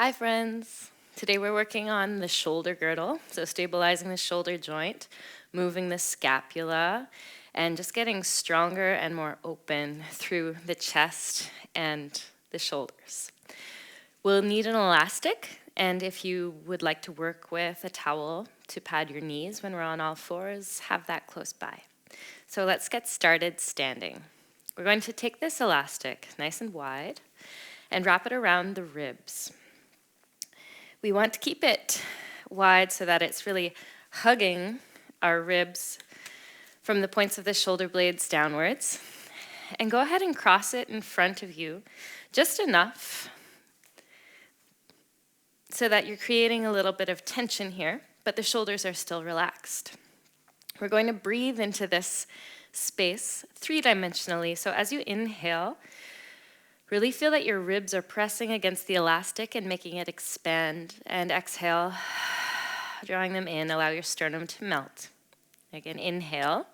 Hi friends! Today we're working on the shoulder girdle, so stabilizing the shoulder joint, moving the scapula, and just getting stronger and more open through the chest and the shoulders. We'll need an elastic, and if you would like to work with a towel to pad your knees when we're on all fours, have that close by. So let's get started standing. We're going to take this elastic nice and wide and wrap it around the ribs. We want to keep it wide so that it's really hugging our ribs from the points of the shoulder blades downwards. And go ahead and cross it in front of you, just enough so that you're creating a little bit of tension here, but the shoulders are still relaxed. We're going to breathe into this space three-dimensionally. So as you inhale, really feel that your ribs are pressing against the elastic and making it expand. And exhale, drawing them in, allow your sternum to melt. Again, inhale,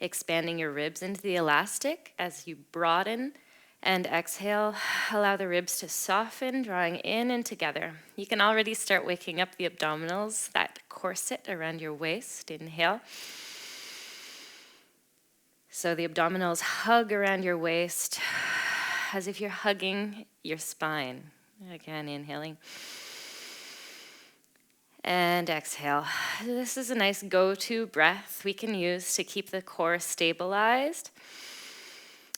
expanding your ribs into the elastic as you broaden. And exhale, allow the ribs to soften, drawing in and together. You can already start waking up the abdominals, that corset around your waist. Inhale. So the abdominals hug around your waist as if you're hugging your spine. Again, inhaling. And exhale. This is a nice go-to breath we can use to keep the core stabilized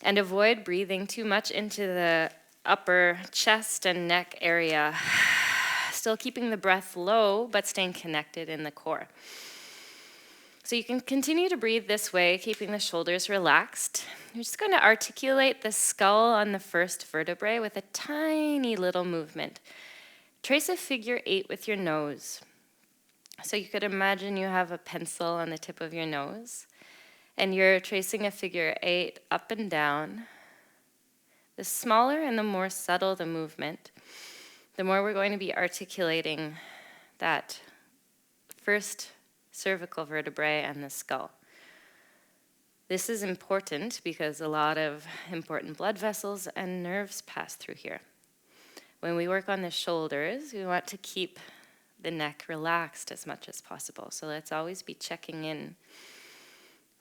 and avoid breathing too much into the upper chest and neck area. Still keeping the breath low, but staying connected in the core. So you can continue to breathe this way, keeping the shoulders relaxed. You're just going to articulate the skull on the first vertebrae with a tiny little movement. Trace a figure 8 with your nose. So you could imagine you have a pencil on the tip of your nose, and you're tracing a figure 8 up and down. The smaller and the more subtle the movement, the more we're going to be articulating that first cervical vertebrae and the skull. This is important because a lot of important blood vessels and nerves pass through here. When we work on the shoulders, we want to keep the neck relaxed as much as possible. So let's always be checking in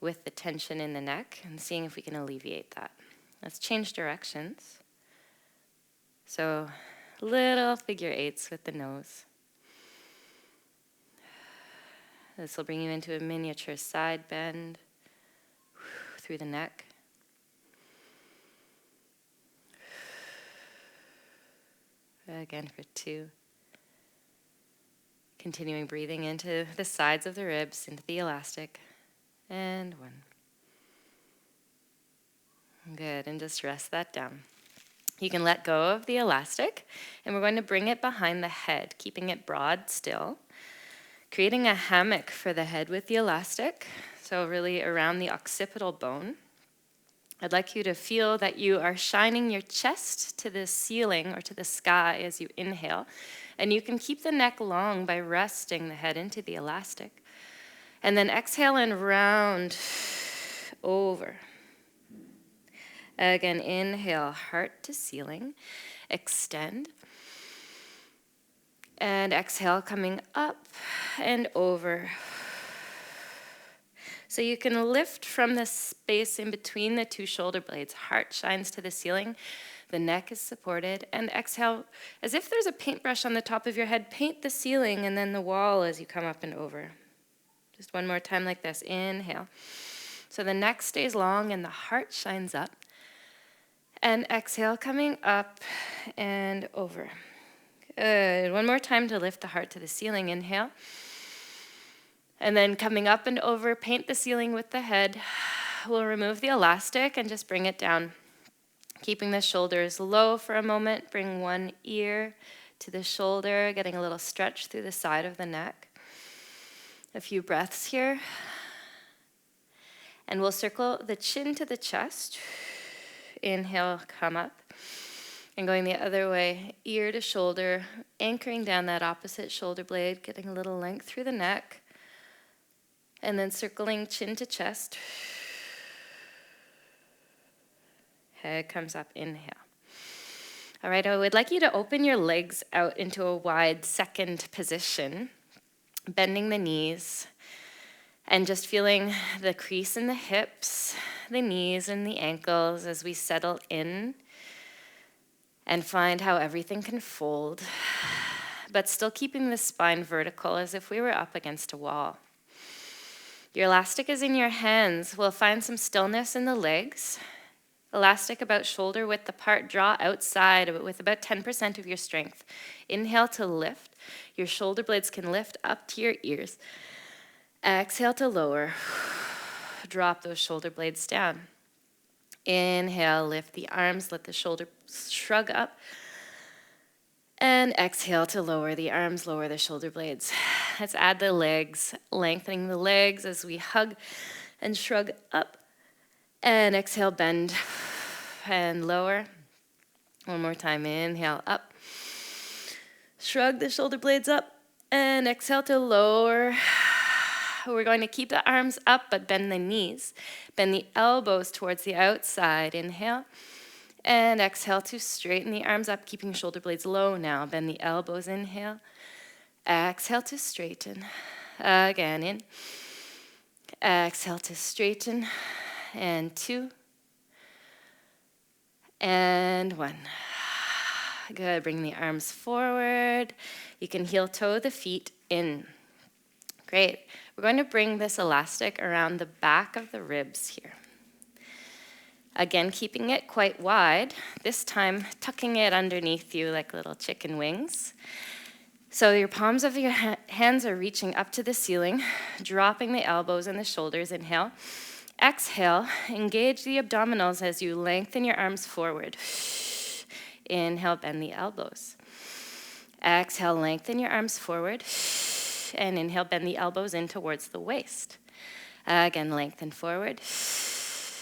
with the tension in the neck and seeing if we can alleviate that. Let's change directions. So little figure 8s with the nose. This will bring you into a miniature side bend through the neck. Again for 2. Continuing breathing into the sides of the ribs, into the elastic. And 1. Good, and just rest that down. You can let go of the elastic, and we're going to bring it behind the head, keeping it broad still. Creating a hammock for the head with the elastic, so really around the occipital bone. I'd like you to feel that you are shining your chest to the ceiling or to the sky as you inhale, and you can keep the neck long by resting the head into the elastic. And then exhale and round over. Again, inhale, heart to ceiling, extend. And exhale, coming up and over. So you can lift from the space in between the 2 shoulder blades. Heart shines to the ceiling. The neck is supported. And exhale, as if there's a paintbrush on the top of your head, paint the ceiling and then the wall as you come up and over. Just one more time like this. Inhale. So the neck stays long and the heart shines up. And exhale, coming up and over. Good. One more time to lift the heart to the ceiling. Inhale. And then coming up and over, paint the ceiling with the head. We'll remove the elastic and just bring it down. Keeping the shoulders low for a moment. Bring one ear to the shoulder, getting a little stretch through the side of the neck. A few breaths here. And we'll circle the chin to the chest. Inhale, come up. And going the other way, ear to shoulder, anchoring down that opposite shoulder blade, getting a little length through the neck. And then circling chin to chest. Head comes up, inhale. All right, I would like you to open your legs out into a wide second position, bending the knees, and just feeling the crease in the hips, the knees, and the ankles as we settle in and find how everything can fold, but still keeping the spine vertical as if we were up against a wall. Your elastic is in your hands. We'll find some stillness in the legs. Elastic about shoulder width apart, draw outside with about 10% of your strength. Inhale to lift. Your shoulder blades can lift up to your ears. Exhale to lower. Drop those shoulder blades down. Inhale, lift the arms, let the shoulder shrug up. And exhale to lower the arms, lower the shoulder blades. Let's add the legs, lengthening the legs as we hug and shrug up. And exhale, bend and lower. One more time, inhale, up. Shrug the shoulder blades up and exhale to lower. We're going to keep the arms up, but bend the knees. Bend the elbows towards the outside. Inhale. And exhale to straighten the arms up, keeping shoulder blades low now. Bend the elbows, inhale. Exhale to straighten. Again, in. Exhale to straighten. And 2. And 1. Good, bring the arms forward. You can heel toe the feet in. Great. We're going to bring this elastic around the back of the ribs here. Again, keeping it quite wide, this time tucking it underneath you like little chicken wings. So your palms of your hands are reaching up to the ceiling, dropping the elbows and the shoulders. Inhale. Exhale, engage the abdominals as you lengthen your arms forward. Inhale, bend the elbows. Exhale, lengthen your arms forward. And inhale, bend the elbows in towards the waist. Again, lengthen forward.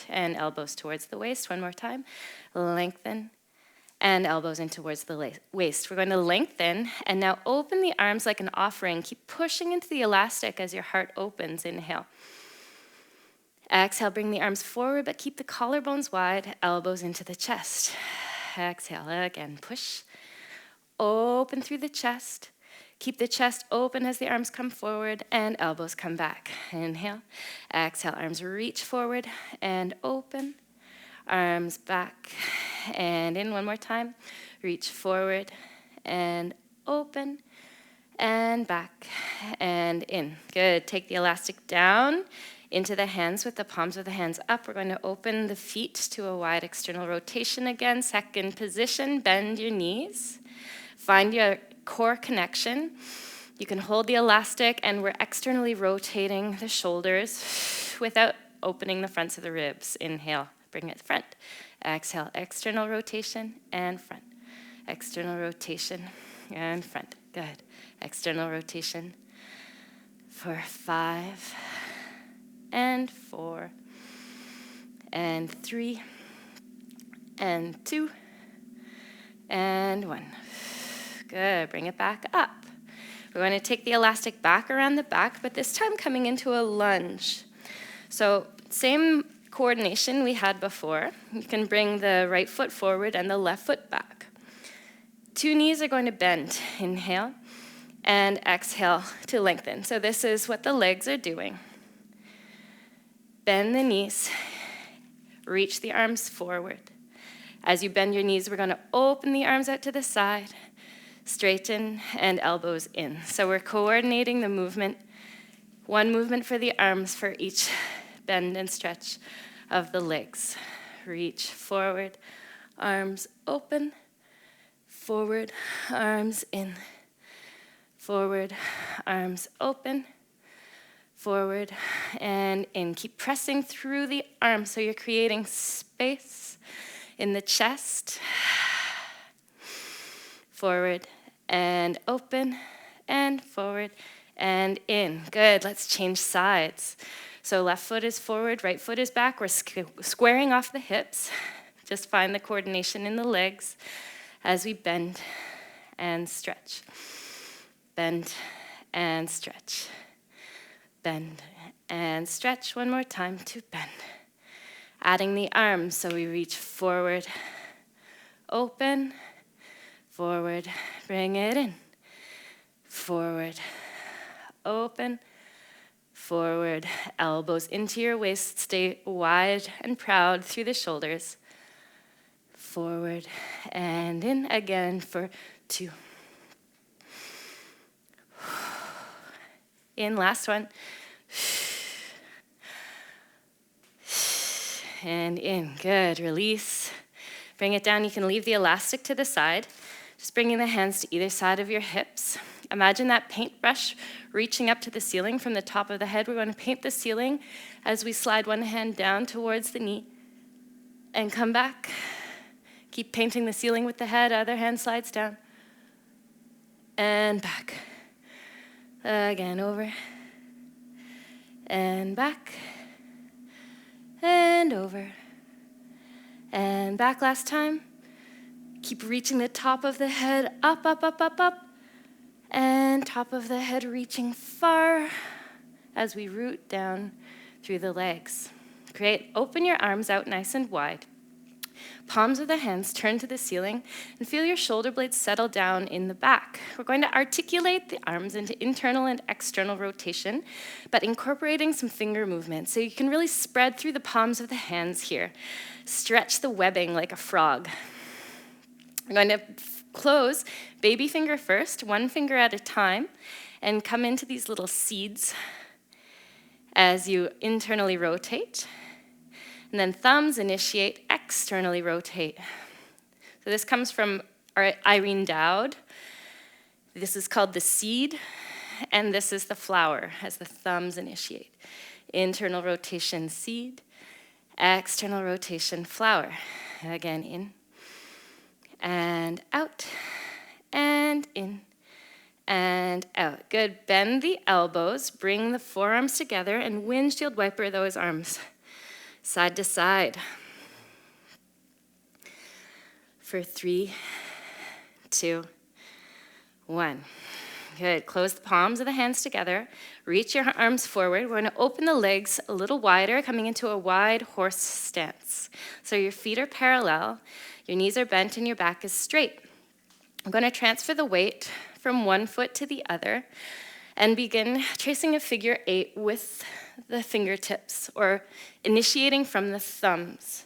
And elbows towards the waist. One more time. Lengthen. And elbows in towards the waist. We're going to lengthen. And now open the arms like an offering. Keep pushing into the elastic as your heart opens. Inhale. Exhale, bring the arms forward, but keep the collarbones wide. Elbows into the chest. Exhale. Again, push. Open through the chest. Keep the chest open as the arms come forward and elbows come back. Inhale. Exhale, arms reach forward and open. Arms back and in one more time. Reach forward and open and back and in. Good. Take the elastic down into the hands with the palms of the hands up. We're going to open the feet to a wide external rotation again. Second position, bend your knees. Find your core connection. You can hold the elastic and we're externally rotating the shoulders without opening the fronts of the ribs. Inhale, bring it front. Exhale, external rotation and front. External rotation and front. Good. External rotation for 5 and 4 and 3 and 2 and 1. Good, bring it back up. We're going to take the elastic back around the back, but this time coming into a lunge. So same coordination we had before. You can bring the right foot forward and the left foot back. 2 knees are going to bend. Inhale and exhale to lengthen. So this is what the legs are doing. Bend the knees, reach the arms forward. As you bend your knees, we're going to open the arms out to the side. Straighten and elbows in. So we're coordinating the movement. One movement for the arms for each bend and stretch of the legs. Reach forward, arms open, forward, arms in, forward, arms open, forward and in. Keep pressing through the arms so you're creating space in the chest. Forward and open and forward and in. Good, let's change sides. So left foot is forward, right foot is back. We're squaring off the hips. Just find the coordination in the legs as we bend and stretch. Bend and stretch. Bend and stretch. One more time to bend. Adding the arms so we reach forward, open, forward, bring it in, forward, open, forward, elbows into your waist, stay wide and proud through the shoulders, forward and in again for 2. In, last one. And in, good, release. Bring it down, you can leave the elastic to the side. Just bringing the hands to either side of your hips. Imagine that paintbrush reaching up to the ceiling from the top of the head. We're going to paint the ceiling as we slide one hand down towards the knee and come back. Keep painting the ceiling with the head, other hand slides down and back. Again, over and back and over and back. Last time. Keep reaching the top of the head, up, up, up, up, up, and top of the head reaching far as we root down through the legs. Great. Open your arms out nice and wide. Palms of the hands turn to the ceiling and feel your shoulder blades settle down in the back. We're going to articulate the arms into internal and external rotation, but incorporating some finger movement. So you can really spread through the palms of the hands here. Stretch the webbing like a frog. I'm going to close baby finger first, one finger at a time, and come into these little seeds as you internally rotate. And then thumbs initiate, externally rotate. So this comes from Irene Dowd. This is called the seed, and this is the flower as the thumbs initiate. Internal rotation, seed, external rotation, flower. Again, in and out, and in and out. Good. Bend the elbows, bring the forearms together, and windshield wiper those arms side to side. For 3, 2, 1. Good. Close the palms of the hands together. Reach your arms forward. We're going to open the legs a little wider, coming into a wide horse stance. So your feet are parallel, your knees are bent, and your back is straight. I'm going to transfer the weight from one foot to the other and begin tracing a figure 8 with the fingertips, or initiating from the thumbs.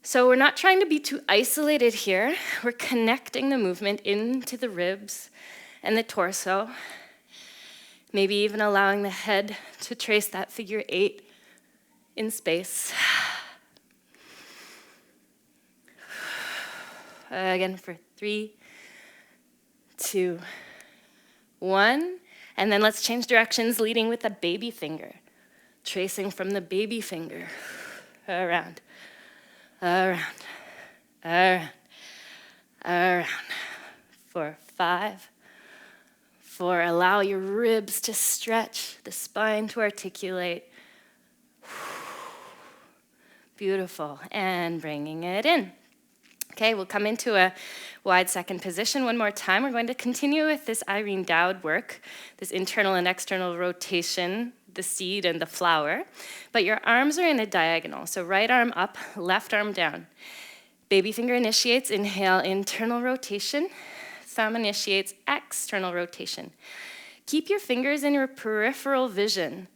So we're not trying to be too isolated here. We're connecting the movement into the ribs and the torso, maybe even allowing the head to trace that figure 8 in space. Again for 3, 2, 1. And then let's change directions, leading with the baby finger. Tracing from the baby finger. Around, around, around, around. For 5, 4. Allow your ribs to stretch, the spine to articulate. Beautiful. And bringing it in. Okay, we'll come into a wide second position one more time. We're going to continue with this Irene Dowd work, this internal and external rotation, the seed and the flower. But your arms are in a diagonal. So right arm up, left arm down. Baby finger initiates, inhale, internal rotation. Thumb initiates, external rotation. Keep your fingers in your peripheral vision,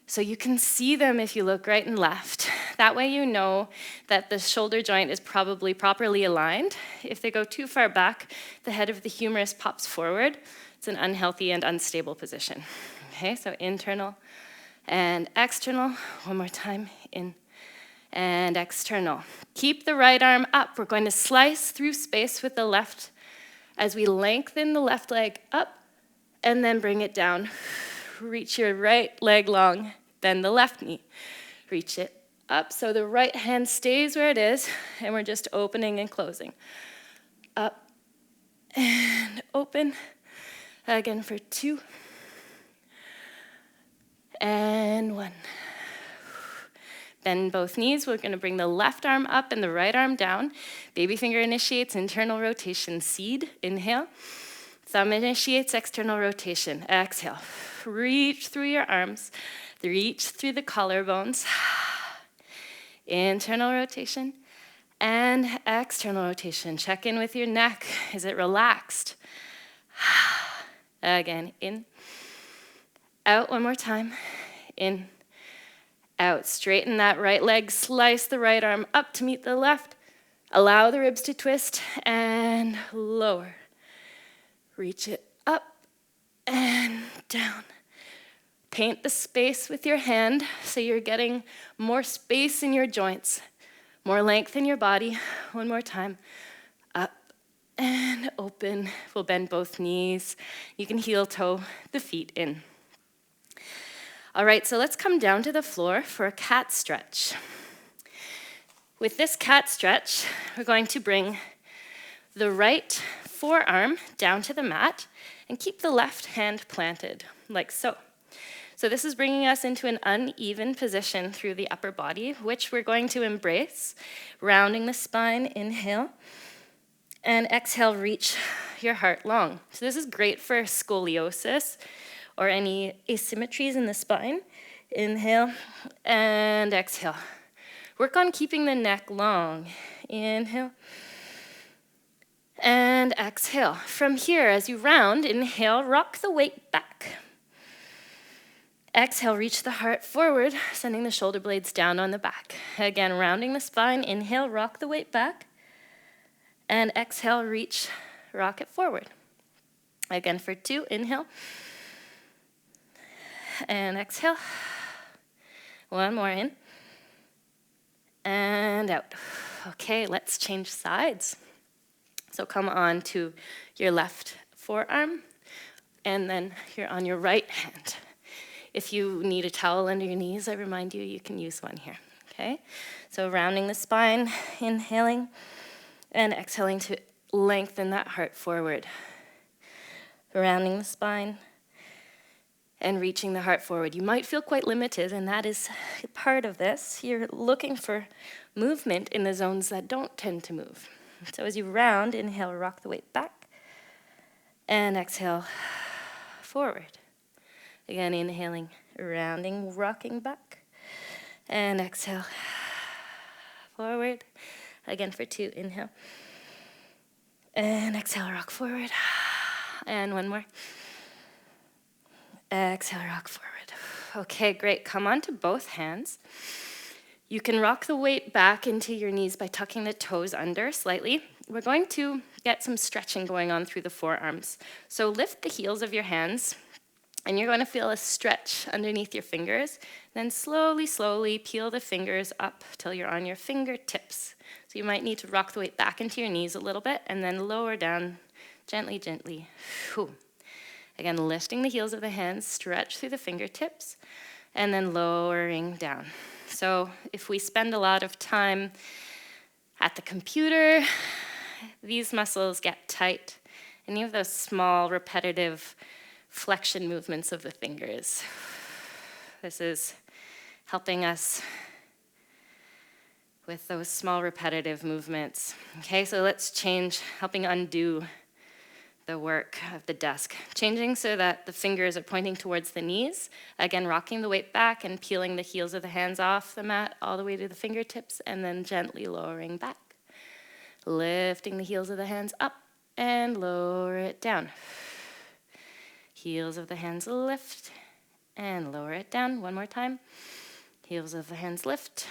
so you can see them if you look right and left. That way you know that the shoulder joint is probably properly aligned. If they go too far back, the head of the humerus pops forward. It's an unhealthy and unstable position. Okay, so internal and external. One more time, in and external. Keep the right arm up. We're going to slice through space with the left as we lengthen the left leg up and then bring it down. Reach your right leg long, bend the left knee. Reach it up so the right hand stays where it is, and we're just opening and closing. Up and open. Again for 2 and 1. Bend both knees. We're going to bring the left arm up and the right arm down. Baby finger initiates internal rotation, seed, inhale. Thumb initiates external rotation, exhale. Reach through your arms, reach through the collarbones. Internal rotation, And external rotation. Check in with your neck. Is it relaxed? Again, in, out one more time. In, out. Straighten that right leg, slice the right arm up to meet the left. Allow the ribs to twist and lower. Reach it up and down. Paint the space with your hand so you're getting more space in your joints, more length in your body. One more time. Up and open. We'll bend both knees. You can heel toe the feet in. All right, so let's come down to the floor for a cat stretch. With this cat stretch, we're going to bring the right forearm down to the mat and keep the left hand planted, like so. So this is bringing us into an uneven position through the upper body, which we're going to embrace, rounding the spine, inhale, and exhale, reach your heart long. So this is great for scoliosis or any asymmetries in the spine. Inhale and exhale. Work on keeping the neck long. Inhale and exhale. From here, as you round, inhale, rock the weight back. Exhale, reach the heart forward, sending the shoulder blades down on the back. Again, rounding the spine, inhale, rock the weight back. And exhale, reach, rock it forward. Again, for 2, inhale. And exhale. One more in. And out. Okay, let's change sides. So come on to your left forearm, and then you're on your right hand. If you need a towel under your knees, I remind you, you can use one here, okay? So rounding the spine, inhaling, and exhaling to lengthen that heart forward. Rounding the spine, and reaching the heart forward. You might feel quite limited, and that is part of this. You're looking for movement in the zones that don't tend to move. So as you round, inhale, rock the weight back, and exhale, forward. Again, inhaling, rounding, rocking back, and exhale, forward. Again for 2, inhale, and exhale, rock forward, and one more. Exhale, rock forward. Okay, great. Come onto both hands. You can rock the weight back into your knees by tucking the toes under slightly. We're going to get some stretching going on through the forearms. So lift the heels of your hands, and you're going to feel a stretch underneath your fingers. Then slowly, slowly peel the fingers up till you're on your fingertips. So you might need to rock the weight back into your knees a little bit, and then lower down gently, gently. Whew. Again, lifting the heels of the hands, stretch through the fingertips, and then lowering down. So if we spend a lot of time at the computer, these muscles get tight. Any of those small, repetitive flexion movements of the fingers. This is helping us with those small, repetitive movements. Okay, so let's change, helping undo the work of the desk. Changing so that the fingers are pointing towards the knees. Again, rocking the weight back and peeling the heels of the hands off the mat all the way to the fingertips, and then gently lowering back. Lifting the heels of the hands up and lower it down. Heels of the hands lift and lower it down. One more time. Heels of the hands lift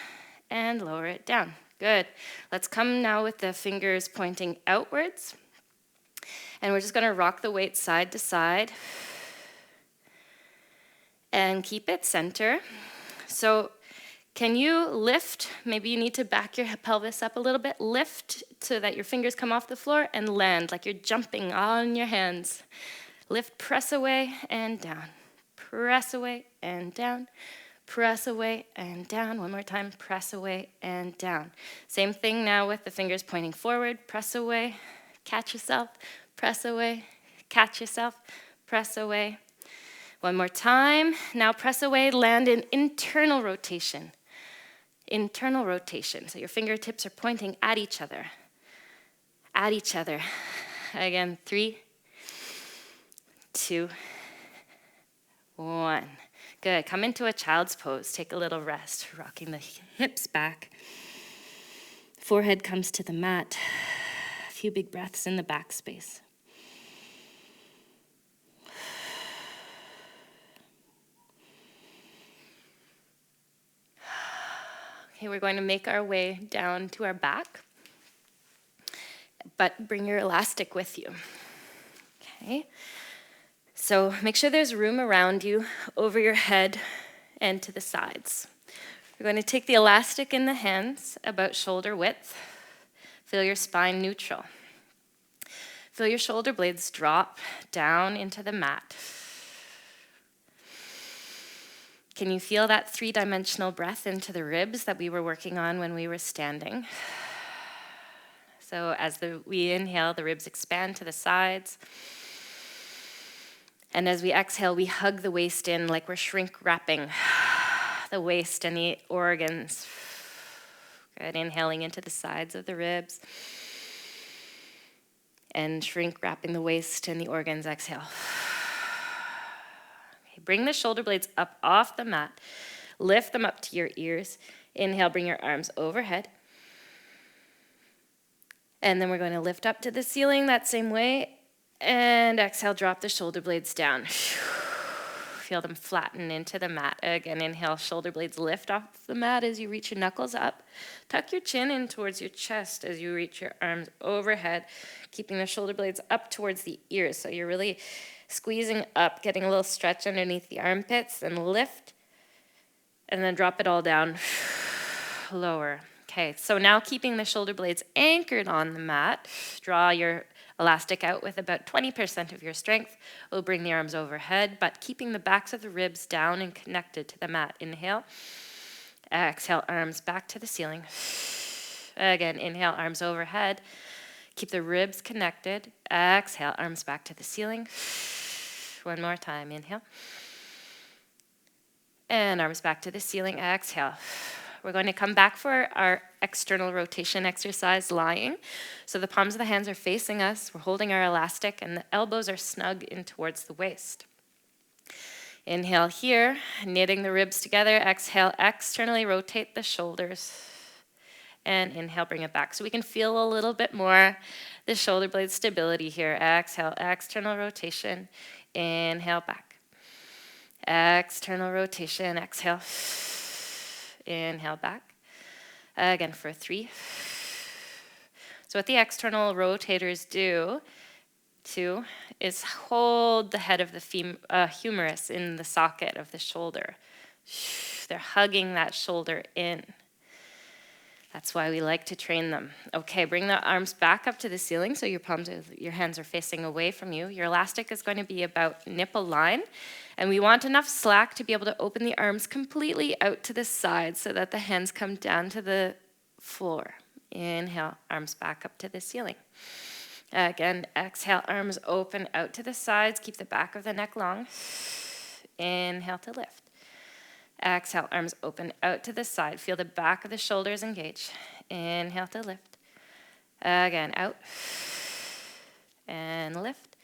and lower it down. Good. Let's come now with the fingers pointing outwards. And we're just going to rock the weight side to side and keep it center. So can you lift? Maybe you need to back your pelvis up a little bit. Lift so that your fingers come off the floor and land like you're jumping on your hands. Lift, press away and down. Press away and down. Press away and down. One more time. Press away and down. Same thing now with the fingers pointing forward. Press away. Catch yourself. Press away. Catch yourself. Press away. One more time. Now press away. Land in internal rotation. Internal rotation. So your fingertips are pointing at each other. At each other. Again, 3, 2, 1. Good. Come into a child's pose. Take a little rest. Rocking the hips back. Forehead comes to the mat. A few big breaths in the back space. Okay, we're going to make our way down to our back, but bring your elastic with you. Okay, so make sure there's room around you, over your head, and to the sides. We're going to take the elastic in the hands, about shoulder width. Feel your spine neutral. Feel your shoulder blades drop down into the mat. Can you feel that three-dimensional breath into the ribs that we were working on when we were standing? So as we inhale, the ribs expand to the sides. And as we exhale, we hug the waist in like we're shrink wrapping the waist and the organs. Good, inhaling into the sides of the ribs. And shrink wrapping the waist and the organs, exhale. Bring the shoulder blades up off the mat. Lift them up to your ears. Inhale, bring your arms overhead. And then we're going to lift up to the ceiling that same way. And exhale, drop the shoulder blades down. Feel them flatten into the mat. Again, inhale, shoulder blades lift off the mat as you reach your knuckles up. Tuck your chin in towards your chest as you reach your arms overhead, keeping the shoulder blades up towards the ears. So you're really squeezing up, getting a little stretch underneath the armpits, and lift, and then drop it all down, lower. Okay, so now keeping the shoulder blades anchored on the mat, draw your elastic out with about 20% of your strength. We'll bring the arms overhead, but keeping the backs of the ribs down and connected to the mat. Inhale, exhale, arms back to the ceiling. Again, inhale, arms overhead. Keep the ribs connected. Exhale, arms back to the ceiling. One more time, inhale. And arms back to the ceiling, exhale. We're going to come back for our external rotation exercise, lying. So the palms of the hands are facing us. We're holding our elastic, and the elbows are snug in towards the waist. Inhale here, knitting the ribs together. Exhale, externally rotate the shoulders. And inhale, bring it back. So we can feel a little bit more the shoulder blade stability here. Exhale, external rotation. Inhale, back. External rotation, exhale. Inhale, back. Again for 3. So what the external rotators do, 2, is hold the head of the humerus in the socket of the shoulder. They're hugging that shoulder in. That's why we like to train them. Okay, bring the arms back up to the ceiling so your hands are facing away from you. Your elastic is going to be about nipple line, and we want enough slack to be able to open the arms completely out to the side so that the hands come down to the floor. Inhale, arms back up to the ceiling. Again, exhale, arms open out to the sides. Keep the back of the neck long. Inhale to lift. Exhale, arms open out to the side. Feel the back of the shoulders engage. Inhale to lift. Again, out. And lift.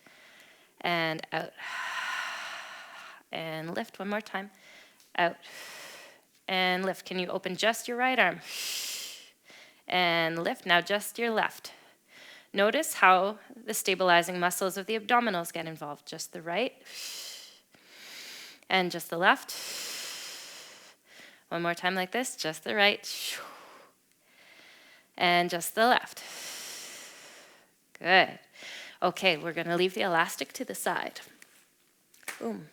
And out. And lift one more time. Out. And lift. Can you open just your right arm? And lift. Now just your left. Notice how the stabilizing muscles of the abdominals get involved. Just the right. And just the left. One more time like this, just the right. And just the left. Good. Okay, we're going to leave the elastic to the side. Boom.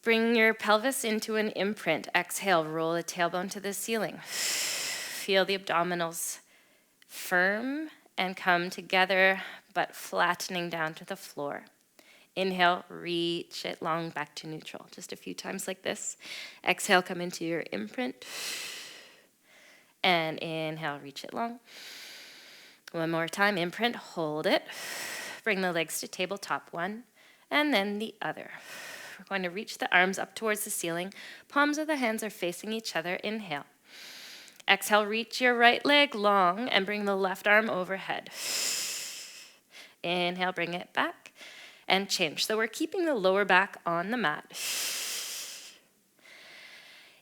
Bring your pelvis into an imprint. Exhale, roll the tailbone to the ceiling. Feel the abdominals firm and come together, but flattening down to the floor. Inhale, reach it long back to neutral. Just a few times like this. Exhale, come into your imprint. And inhale, reach it long. One more time, imprint, hold it. Bring the legs to tabletop, one, and then the other. We're going to reach the arms up towards the ceiling. Palms of the hands are facing each other. Inhale. Exhale, reach your right leg long and bring the left arm overhead. Inhale, bring it back. And change. So we're keeping the lower back on the mat.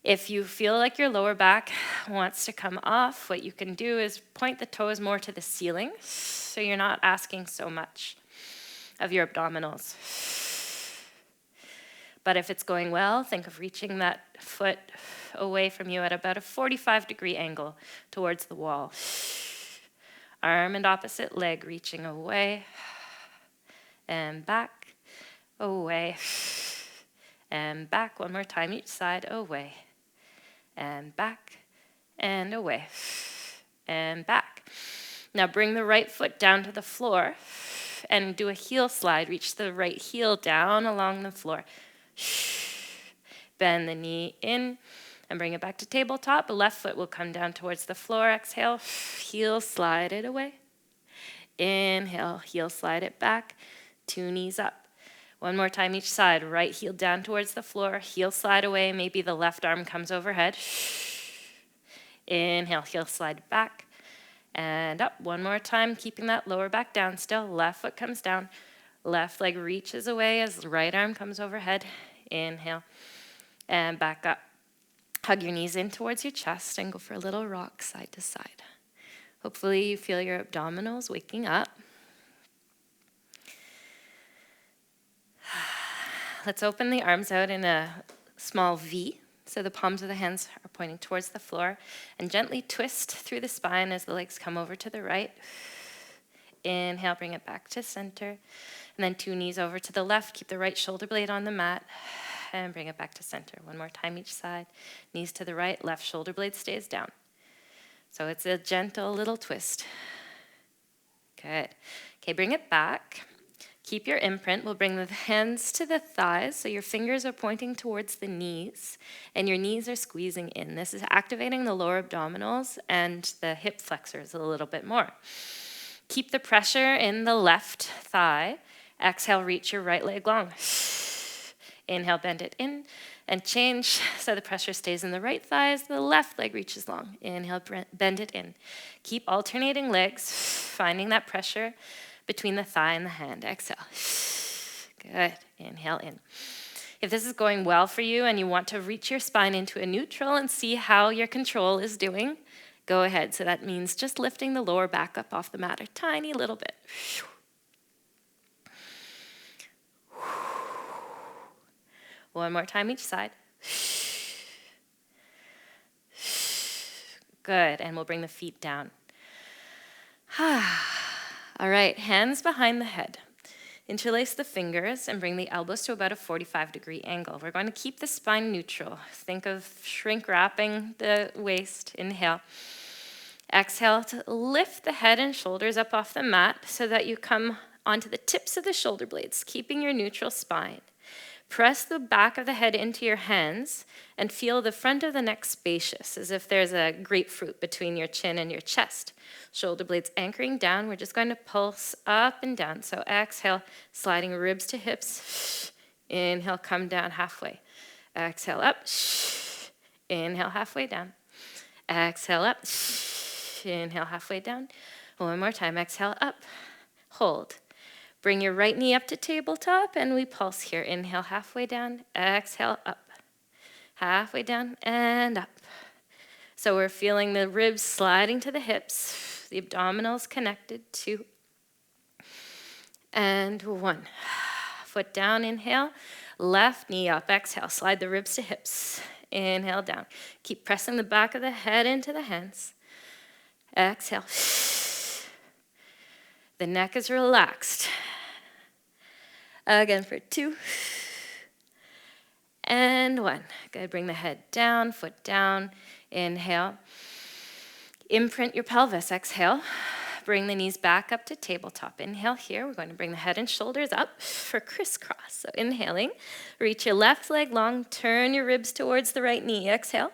If you feel like your lower back wants to come off, what you can do is point the toes more to the ceiling so you're not asking so much of your abdominals. But if it's going well, think of reaching that foot away from you at about a 45-degree angle towards the wall. Arm and opposite leg reaching away and back, away, and back. One more time each side, away, and back, and away, and back. Now bring the right foot down to the floor and do a heel slide. Reach the right heel down along the floor. Bend the knee in and bring it back to tabletop. The left foot will come down towards the floor. Exhale, heel slide it away. Inhale, heel slide it back. 2 knees up. One more time each side. Right heel down towards the floor. Heel slide away. Maybe the left arm comes overhead. Inhale, heel slide back. And up. One more time, keeping that lower back down still. Left foot comes down. Left leg reaches away as the right arm comes overhead. Inhale. And back up. Hug your knees in towards your chest and go for a little rock side to side. Hopefully you feel your abdominals waking up. Let's open the arms out in a small V. So the palms of the hands are pointing towards the floor. And gently twist through the spine as the legs come over to the right. Inhale, bring it back to center. And then 2 knees over to the left. Keep the right shoulder blade on the mat. And bring it back to center. One more time each side. Knees to the right, left shoulder blade stays down. So it's a gentle little twist. Good. Okay, bring it back. Keep your imprint. We'll bring the hands to the thighs, so your fingers are pointing towards the knees, and your knees are squeezing in. This is activating the lower abdominals and the hip flexors a little bit more. Keep the pressure in the left thigh. Exhale, reach your right leg long. Inhale, bend it in and change so the pressure stays in the right thigh as the left leg reaches long. Inhale, bend it in. Keep alternating legs, finding that pressure between the thigh and the hand. Exhale. Good. Inhale in. If this is going well for you and you want to reach your spine into a neutral and see how your control is doing, go ahead. So that means just lifting the lower back up off the mat a tiny little bit. One more time each side. Good, and we'll bring the feet down. All right, hands behind the head. Interlace the fingers and bring the elbows to about a 45-degree angle. We're going to keep the spine neutral. Think of shrink wrapping the waist. Inhale. Exhale to lift the head and shoulders up off the mat so that you come onto the tips of the shoulder blades, keeping your neutral spine. Press the back of the head into your hands and feel the front of the neck spacious, as if there's a grapefruit between your chin and your chest. Shoulder blades anchoring down. We're just going to pulse up and down. So exhale, sliding ribs to hips. Inhale, come down halfway. Exhale, up. Inhale, halfway down. Exhale, up. Inhale, halfway down. One more time. Exhale, up. Hold. Bring your right knee up to tabletop, and we pulse here. Inhale, halfway down. Exhale, up. Halfway down and up. So we're feeling the ribs sliding to the hips, the abdominals connected. 2 and 1. Foot down, inhale. Left knee up, exhale. Slide the ribs to hips. Inhale, down. Keep pressing the back of the head into the hands. Exhale. The neck is relaxed. Again for 2 and 1. Good. Bring the head down, foot down. Inhale. Imprint your pelvis. Exhale. Bring the knees back up to tabletop. Inhale here. We're going to bring the head and shoulders up for crisscross. So inhaling. Reach your left leg long. Turn your ribs towards the right knee. Exhale.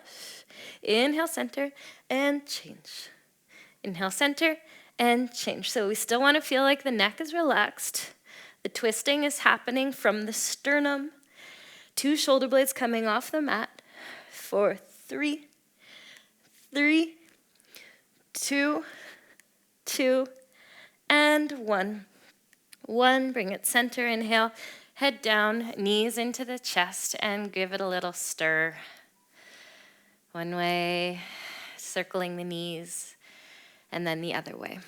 Inhale, center, and change. Inhale, center, and change. So we still want to feel like the neck is relaxed. The twisting is happening from the sternum. 2 shoulder blades coming off the mat. 4, 3, 3, 2, 2, and 1. 1, bring it center, inhale, head down, knees into the chest, and give it a little stir. One way, circling the knees, and then the other way.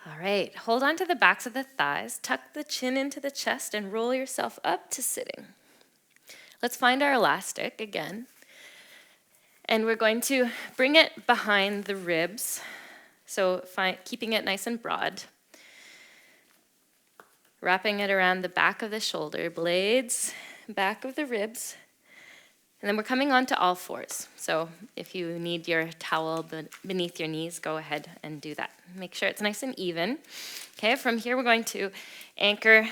All right, hold on to the backs of the thighs, tuck the chin into the chest, and roll yourself up to sitting. Let's find our elastic again. And we're going to bring it behind the ribs, so keeping it nice and broad. Wrapping it around the back of the shoulder blades, back of the ribs. And then we're coming onto all fours. So if you need your towel beneath your knees, go ahead and do that. Make sure it's nice and even. Okay, from here we're going to anchor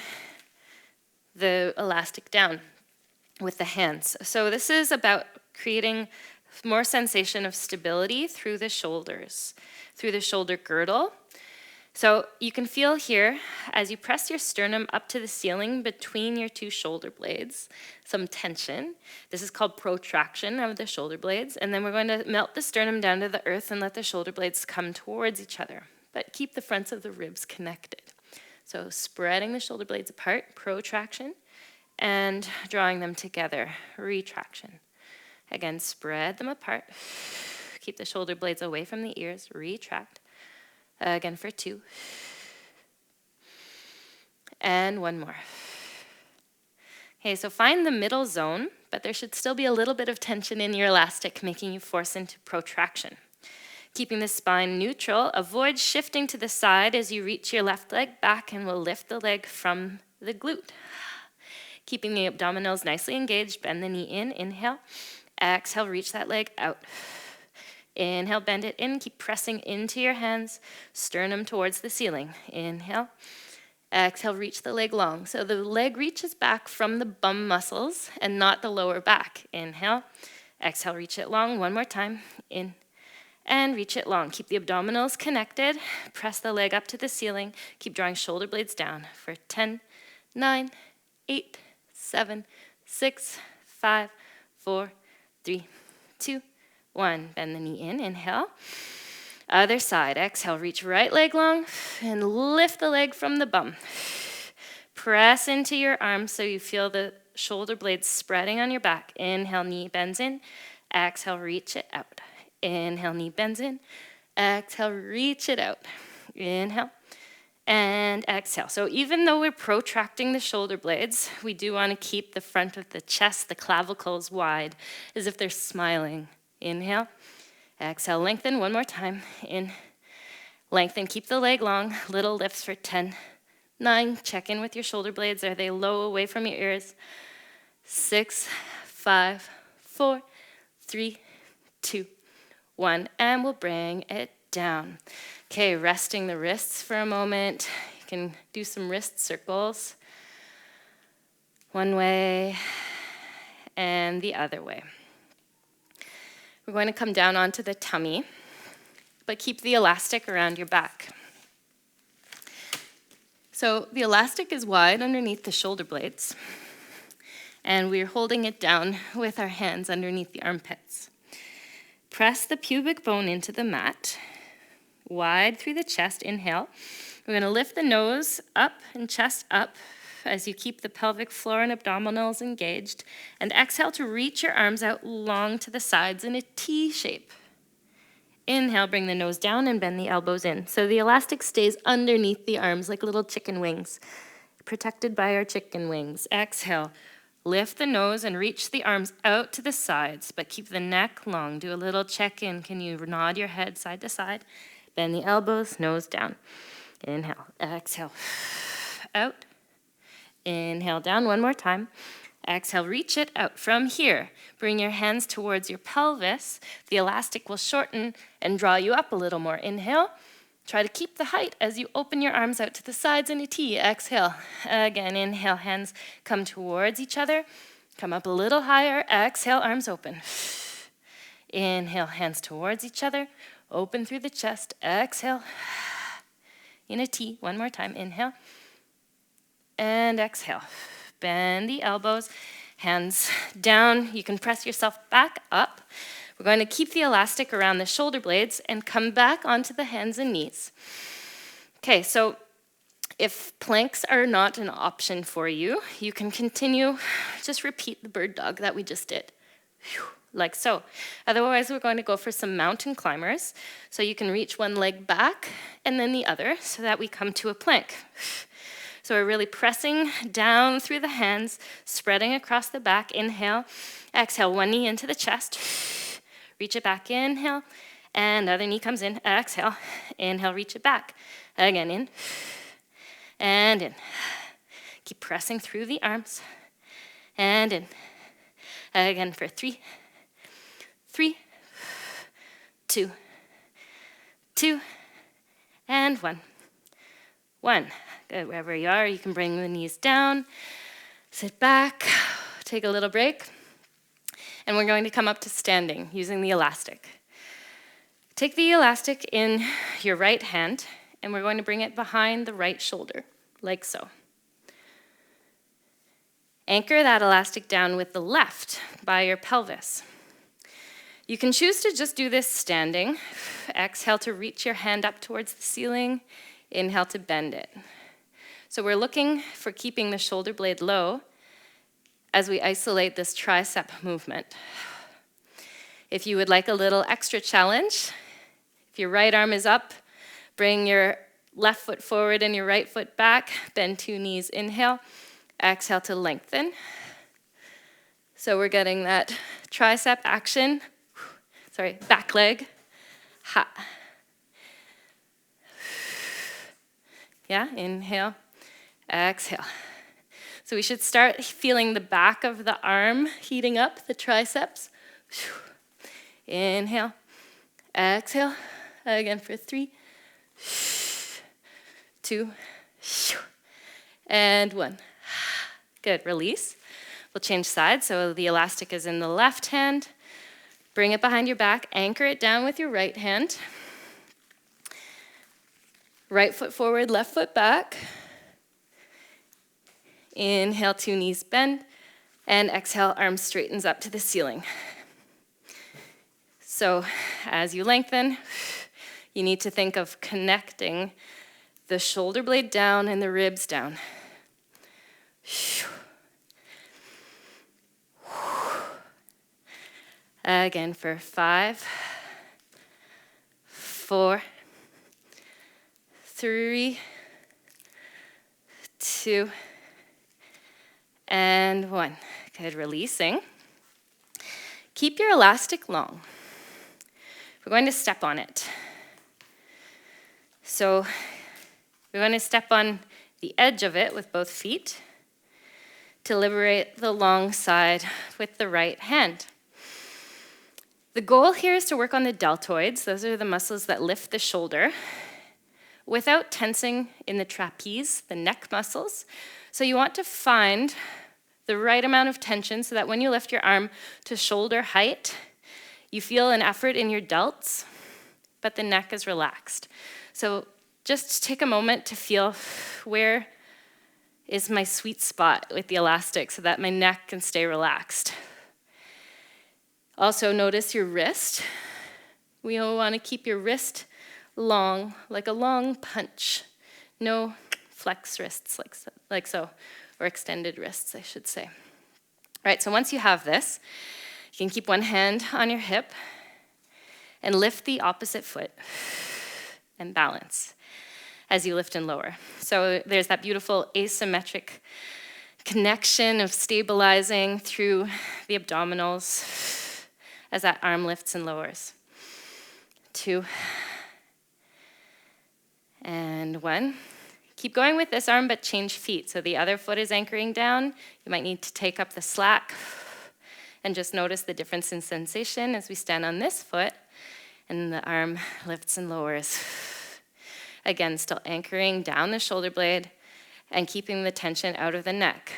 the elastic down with the hands. So this is about creating more sensation of stability through the shoulders, through the shoulder girdle. So you can feel here, as you press your sternum up to the ceiling between your two shoulder blades, some tension. This is called protraction of the shoulder blades. And then we're going to melt the sternum down to the earth and let the shoulder blades come towards each other, but keep the fronts of the ribs connected. So spreading the shoulder blades apart, protraction, and drawing them together, retraction. Again, spread them apart. Keep the shoulder blades away from the ears, retract. Again for 2. And 1 more. Okay, so find the middle zone, but there should still be a little bit of tension in your elastic, making you force into protraction. Keeping the spine neutral, avoid shifting to the side as you reach your left leg back, and we'll lift the leg from the glute. Keeping the abdominals nicely engaged, bend the knee in, inhale. Exhale, reach that leg out. Inhale, bend it in, keep pressing into your hands, sternum towards the ceiling. Inhale. Exhale, reach the leg long. So the leg reaches back from the bum muscles and not the lower back. Inhale. Exhale, reach it long. 1 more time. In and reach it long. Keep the abdominals connected. Press the leg up to the ceiling. Keep drawing shoulder blades down for 10, 9, 8, 7, 6, 5, 4, 3, 2, 1. Bend the knee in, inhale. Other side, exhale, reach right leg long and lift the leg from the bum. Press into your arms so you feel the shoulder blades spreading on your back. Inhale, knee bends in. Exhale, reach it out. Inhale, knee bends in. Exhale, reach it out. Inhale and exhale. So even though we're protracting the shoulder blades, we do want to keep the front of the chest, the clavicles wide, as if they're smiling. Inhale, exhale, lengthen 1 more time. In, lengthen, keep the leg long, little lifts for 10, 9, check in with your shoulder blades. Are they low away from your ears? 6, 5, 4, 3, 2, 1, and we'll bring it down. Okay, resting the wrists for a moment. You can do some wrist circles. One way and the other way. We're going to come down onto the tummy, but keep the elastic around your back. So the elastic is wide underneath the shoulder blades, and we're holding it down with our hands underneath the armpits. Press the pubic bone into the mat, wide through the chest. Inhale. We're going to lift the nose up and chest up as you keep the pelvic floor and abdominals engaged. And exhale to reach your arms out long to the sides in a T shape. Inhale, bring the nose down and bend the elbows in. So the elastic stays underneath the arms like little chicken wings, protected by our chicken wings. Exhale, lift the nose and reach the arms out to the sides, but keep the neck long. Do a little check-in. Can you nod your head side to side? Bend the elbows, nose down. Inhale, exhale, out. Inhale, down 1 more time. Exhale, reach it out from here. Bring your hands towards your pelvis. The elastic will shorten and draw you up a little more. Inhale. Try to keep the height as you open your arms out to the sides in a T. Exhale. Again, inhale, hands come towards each other. Come up a little higher. Exhale, arms open. Inhale, hands towards each other. Open through the chest. Exhale. In a T. 1 more time. Inhale. And exhale. Bend the elbows, hands down. You can press yourself back up. We're going to keep the elastic around the shoulder blades and come back onto the hands and knees. Okay, so If planks are not an option for you, you can continue, just repeat the bird dog that we just did, like so. Otherwise, we're going to go for some mountain climbers. So you can reach one leg back and then the other so that we come to a plank. So we're really pressing down through the hands, spreading across the back. Inhale, exhale, one knee into the chest. Reach it back, inhale, and other knee comes in, exhale. Inhale, reach it back. Again, in, and in. Keep pressing through the arms, and in. Again for 3, 2, and 1. Good, wherever you are, you can bring the knees down, sit back, take a little break, and we're going to come up to standing using the elastic. Take the elastic in your right hand, and we're going to bring it behind the right shoulder, like so. Anchor that elastic down with the left by your pelvis. You can choose to just do this standing. Exhale to reach your hand up towards the ceiling. Inhale to bend it. So we're looking for keeping the shoulder blade low as we isolate this tricep movement. If you would like a little extra challenge, if your right arm is up, bring your left foot forward and your right foot back, bend 2 knees, inhale, exhale to lengthen. So we're getting that tricep action, back leg, ha. Yeah, inhale, exhale. So we should start feeling the back of the arm heating up, the triceps. Inhale, exhale, again for 3, 2, and 1. Good, release. We'll change sides, so the elastic is in the left hand. Bring it behind your back, anchor it down with your right hand. Right foot forward, left foot back. Inhale, 2 knees bend, and exhale, arms straightens up to the ceiling. So as you lengthen, you need to think of connecting the shoulder blade down and the ribs down. Again for 5, 4, 3, 2, and 1. Good, releasing. Keep your elastic long. We're going to step on it. So we're going to step on the edge of it with both feet to liberate the long side with the right hand. The goal here is to work on the deltoids. Those are the muscles that lift the shoulder without tensing in the trapeze, the neck muscles. So you want to find the right amount of tension so that when you lift your arm to shoulder height, you feel an effort in your delts, but the neck is relaxed. So just take a moment to feel where is my sweet spot with the elastic so that my neck can stay relaxed. Also notice your wrist. We want to keep your wrist long, like a long punch. No flex wrists like so, or extended wrists, I should say. All right, so once you have this, you can keep one hand on your hip and lift the opposite foot and balance as you lift and lower. So there's that beautiful asymmetric connection of stabilizing through the abdominals as that arm lifts and lowers. 2, and 1. Keep going with this arm, but change feet. So the other foot is anchoring down. You might need to take up the slack and just notice the difference in sensation as we stand on this foot and the arm lifts and lowers. Again, still anchoring down the shoulder blade and keeping the tension out of the neck.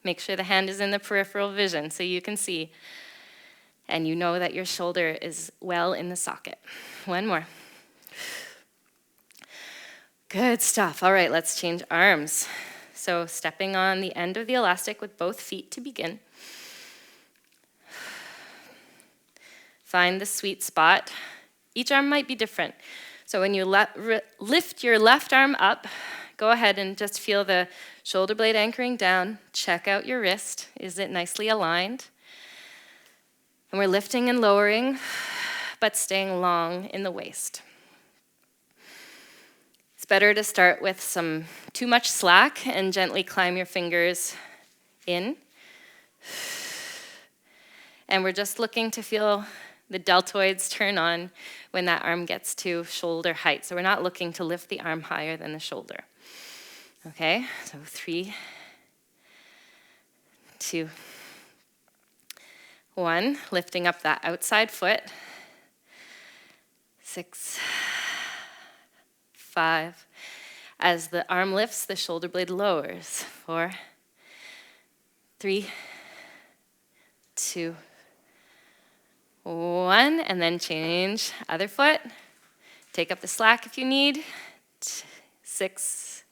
Make sure the hand is in the peripheral vision so you can see and you know that your shoulder is well in the socket. 1 more. Good stuff. All right, let's change arms. So stepping on the end of the elastic with both feet to begin. Find the sweet spot. Each arm might be different. So when you lift your left arm up, go ahead and just feel the shoulder blade anchoring down. Check out your wrist. Is it nicely aligned? And we're lifting and lowering, but staying long in the waist. It's better to start with some too much slack and gently climb your fingers in. And we're just looking to feel the deltoids turn on when that arm gets to shoulder height. So we're not looking to lift the arm higher than the shoulder. Okay, so 3, 2, 1. Lifting up that outside foot. 6, 5. As the arm lifts, the shoulder blade lowers. 4, 3, 2, 1, and then change other foot. Take up the slack if you need. 6,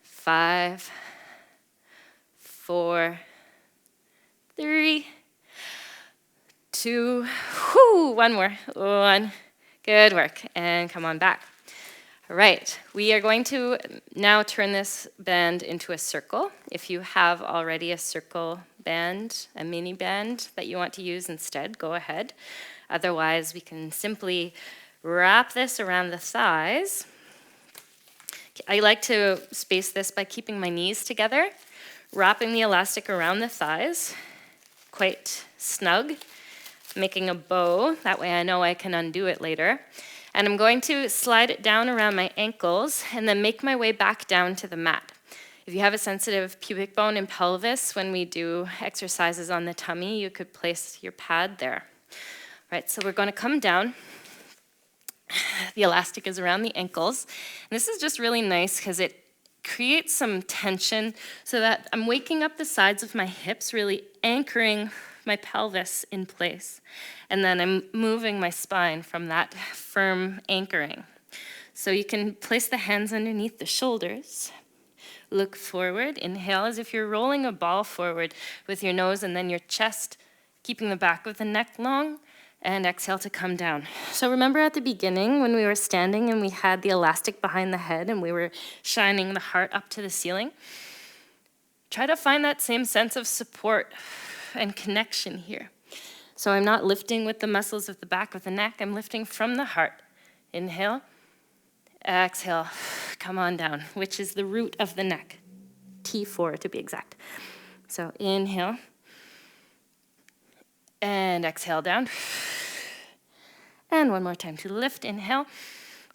5, 4, 3, 2, one more. 1. Good work. And come on back. All right, we are going to now turn this band into a circle. If you have already a circle band, a mini band that you want to use instead, go ahead. Otherwise, we can simply wrap this around the thighs. I like to space this by keeping my knees together, wrapping the elastic around the thighs, quite snug, making a bow. That way I know I can undo it later. And I'm going to slide it down around my ankles and then make my way back down to the mat. If you have a sensitive pubic bone and pelvis, when we do exercises on the tummy, you could place your pad there. Right, so we're going to come down. The elastic is around the ankles. And this is just really nice because it creates some tension so that I'm waking up the sides of my hips, really anchoring my pelvis in place. And then I'm moving my spine from that firm anchoring. So you can place the hands underneath the shoulders. Look forward. Inhale as if you're rolling a ball forward with your nose and then your chest, keeping the back of the neck long. And exhale to come down. So remember at the beginning when we were standing and we had the elastic behind the head and we were shining the heart up to the ceiling? Try to find that same sense of support and connection here. So I'm not lifting with the muscles of the back of the neck, I'm lifting from the heart. Inhale, exhale, come on down, which is the root of the neck, T4 to be exact. So inhale, and exhale down. And one more time to lift, inhale,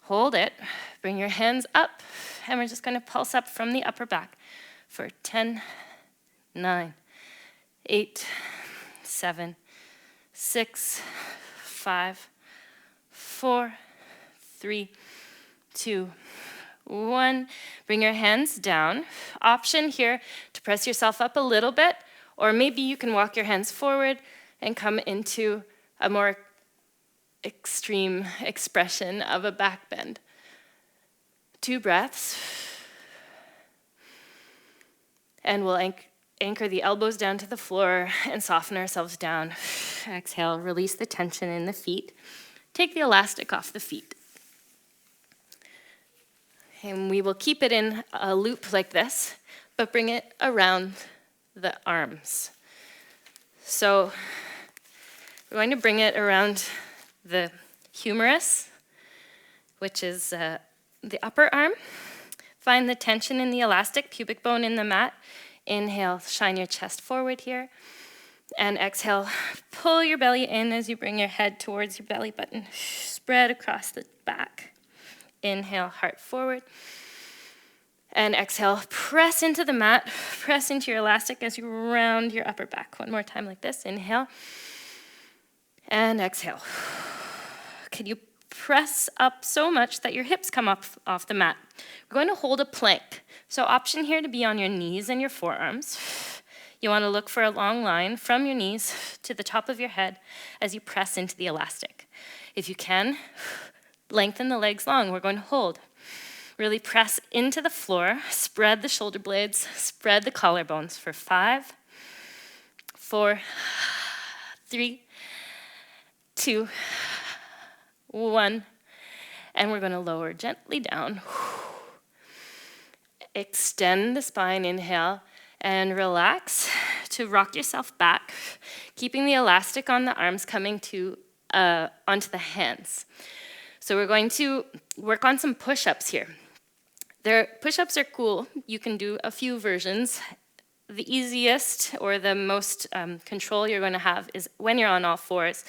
hold it, bring your hands up, and we're just going to pulse up from the upper back for 10, 9, 8, 7, 6, 5, 4, 3, 2, 1. Bring your hands down. Option here to press yourself up a little bit, or maybe you can walk your hands forward and come into a more extreme expression of a back bend. 2 breaths. And we'll anchor the elbows down to the floor and soften ourselves down. Exhale, release the tension in the feet. Take the elastic off the feet. And we will keep it in a loop like this, but bring it around the arms. So we're going to bring it around the humerus, which is the upper arm. Find the tension in the elastic, pubic bone in the mat. Inhale, shine your chest forward here. And exhale, pull your belly in as you bring your head towards your belly button. Spread across the back. Inhale, heart forward. And exhale, press into the mat. Press into your elastic as you round your upper back. One more time like this. Inhale. And exhale. Can you press up so much that your hips come up off the mat? We're going to hold a plank. So option here to be on your knees and your forearms. You want to look for a long line from your knees to the top of your head as you press into the elastic. If you can, lengthen the legs long. We're going to hold. Really press into the floor. Spread the shoulder blades. Spread the collarbones for 5, 4, 3, 2, 1. And we're going to lower gently down. Extend the spine, inhale, and relax to rock yourself back, keeping the elastic on the arms coming to onto the hands. So we're going to work on some push-ups here. Push-ups are cool. You can do a few versions. The easiest or the most control you're going to have is when you're on all fours.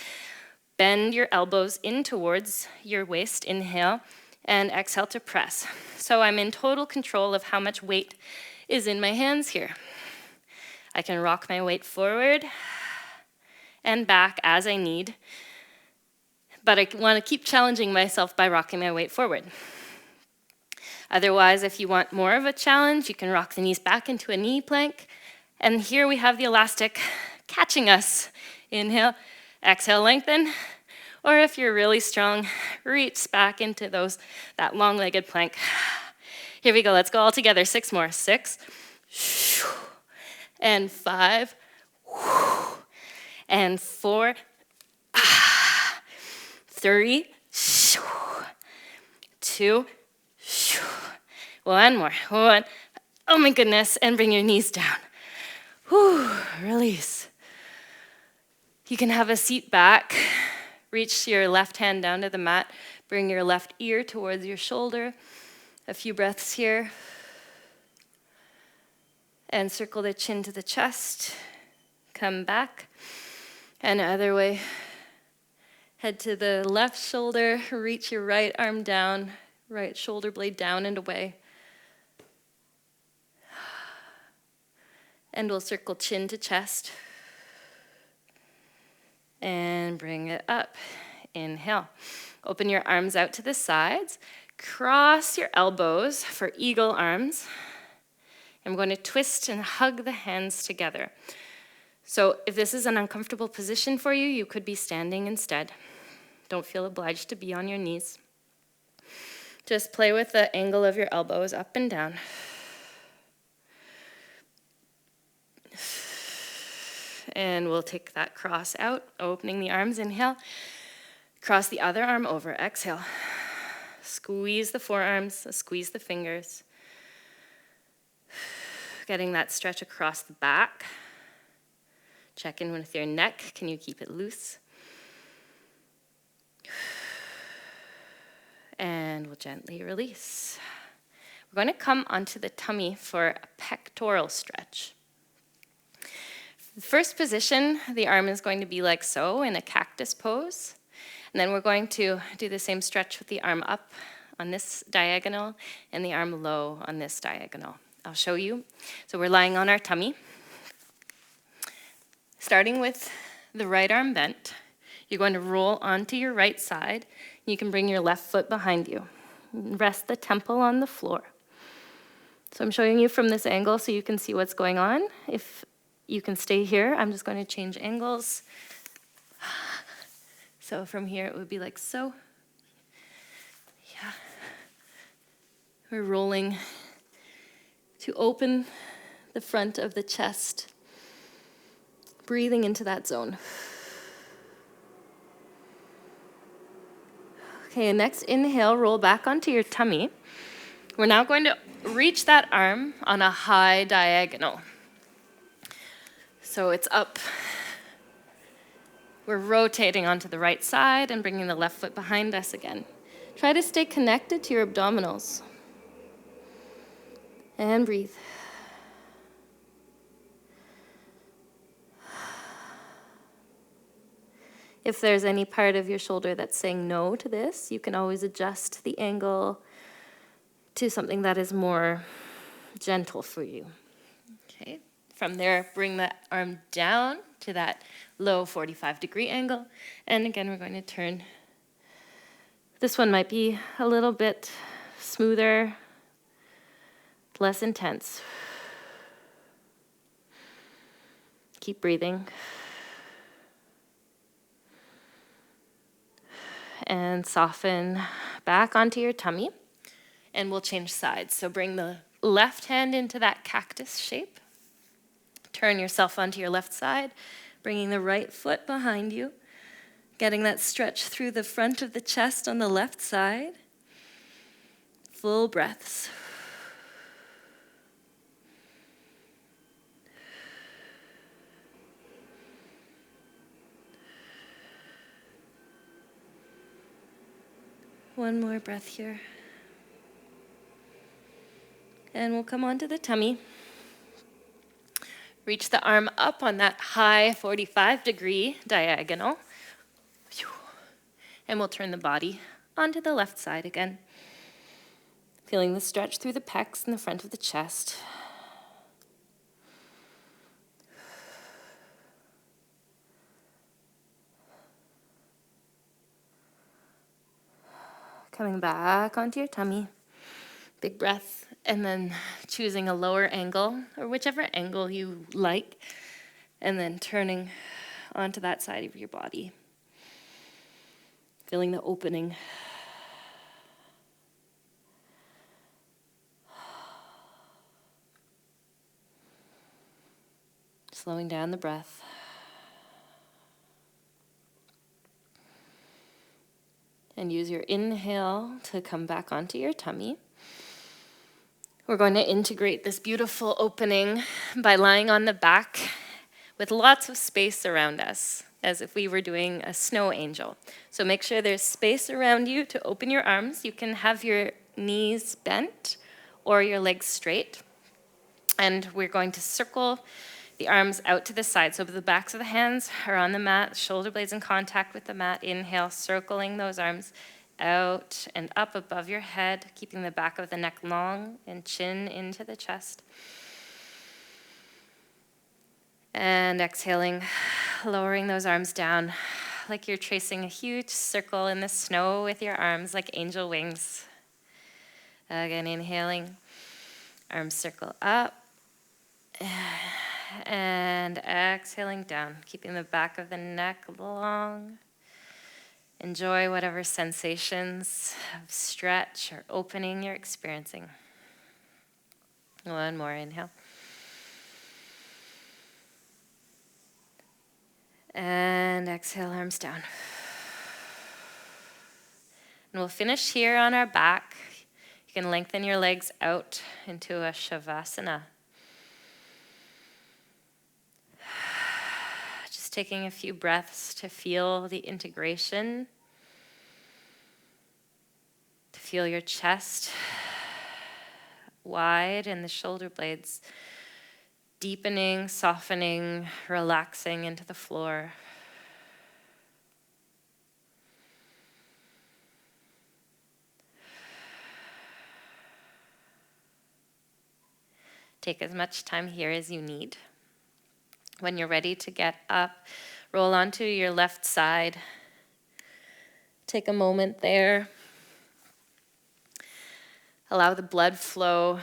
Bend your elbows in towards your waist, inhale, and exhale to press. So I'm in total control of how much weight is in my hands here. I can rock my weight forward and back as I need, but I want to keep challenging myself by rocking my weight forward. Otherwise, if you want more of a challenge, you can rock the knees back into a knee plank, and here we have the elastic catching us. Inhale, exhale, lengthen. Or if you're really strong, reach back into that long-legged plank. Here we go, let's go all together. 6 more. 6, and 5, and 4, 3, 2, 1 more. 1. Oh my goodness, and bring your knees down. Whew, release. You can have a seat back. Reach your left hand down to the mat. Bring your left ear towards your shoulder. A few breaths here. And circle the chin to the chest. Come back. And other way. Head to the left shoulder. Reach your right arm down. Right shoulder blade down and away. And we'll circle chin to chest. And bring it up. Inhale. Open your arms out to the sides. Cross your elbows for eagle arms. I'm going to twist and hug the hands together. So if this is an uncomfortable position for you, you could be standing instead. Don't feel obliged to be on your knees. Just play with the angle of your elbows up and down. And we'll take that cross out, opening the arms, inhale. Cross the other arm over, exhale. Squeeze the forearms, squeeze the fingers. Getting that stretch across the back. Check in with your neck, can you keep it loose? And we'll gently release. We're going to come onto the tummy for a pectoral stretch. The first position, the arm is going to be like so in a cactus pose. And then we're going to do the same stretch with the arm up on this diagonal and the arm low on this diagonal. I'll show you. So we're lying on our tummy. Starting with the right arm bent, you're going to roll onto your right side. You can bring your left foot behind you. Rest the temple on the floor. So I'm showing you from this angle so you can see what's going on. If you can stay here, I'm just going to change angles. So from here it would be like so. Yeah. We're rolling to open the front of the chest. Breathing into that zone. Okay, next inhale, roll back onto your tummy. We're now going to reach that arm on a high diagonal. So it's up. We're rotating onto the right side and bringing the left foot behind us again. Try to stay connected to your abdominals. And breathe. If there's any part of your shoulder that's saying no to this, you can always adjust the angle to something that is more gentle for you. Okay. From there, bring the arm down to that low 45-degree angle. And again, we're going to turn. This one might be a little bit smoother, less intense. Keep breathing. And soften back onto your tummy. And we'll change sides. So bring the left hand into that cactus shape. Turn yourself onto your left side, bringing the right foot behind you. Getting that stretch through the front of the chest on the left side. Full breaths. One more breath here. And we'll come onto the tummy. Reach the arm up on that high 45-degree diagonal. And we'll turn the body onto the left side again. Feeling the stretch through the pecs and the front of the chest. Coming back onto your tummy. Big breath, and then choosing a lower angle, or whichever angle you like, and then turning onto that side of your body. Feeling the opening. Slowing down the breath. And use your inhale to come back onto your tummy. We're going to integrate this beautiful opening by lying on the back with lots of space around us, as if we were doing a snow angel. So make sure there's space around you to open your arms. You can have your knees bent or your legs straight. And we're going to circle the arms out to the side. So the backs of the hands are on the mat, shoulder blades in contact with the mat. Inhale, circling those arms out and up above your head, keeping the back of the neck long and chin into the chest. And exhaling, lowering those arms down like you're tracing a huge circle in the snow with your arms like angel wings. Again, inhaling, arms circle up. And exhaling down, keeping the back of the neck long. Enjoy whatever sensations of stretch or opening you're experiencing. One more inhale. And exhale, arms down. And we'll finish here on our back. You can lengthen your legs out into a Shavasana. Taking a few breaths to feel the integration, to feel your chest wide and the shoulder blades deepening, softening, relaxing into the floor. Take as much time here as you need. When you're ready to get up, roll onto your left side. Take a moment there. Allow the blood flow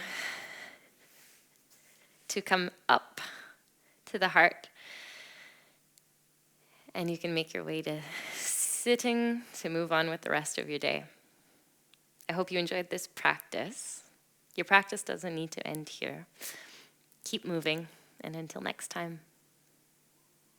to come up to the heart. And you can make your way to sitting to move on with the rest of your day. I hope you enjoyed this practice. Your practice doesn't need to end here. Keep moving, and until next time.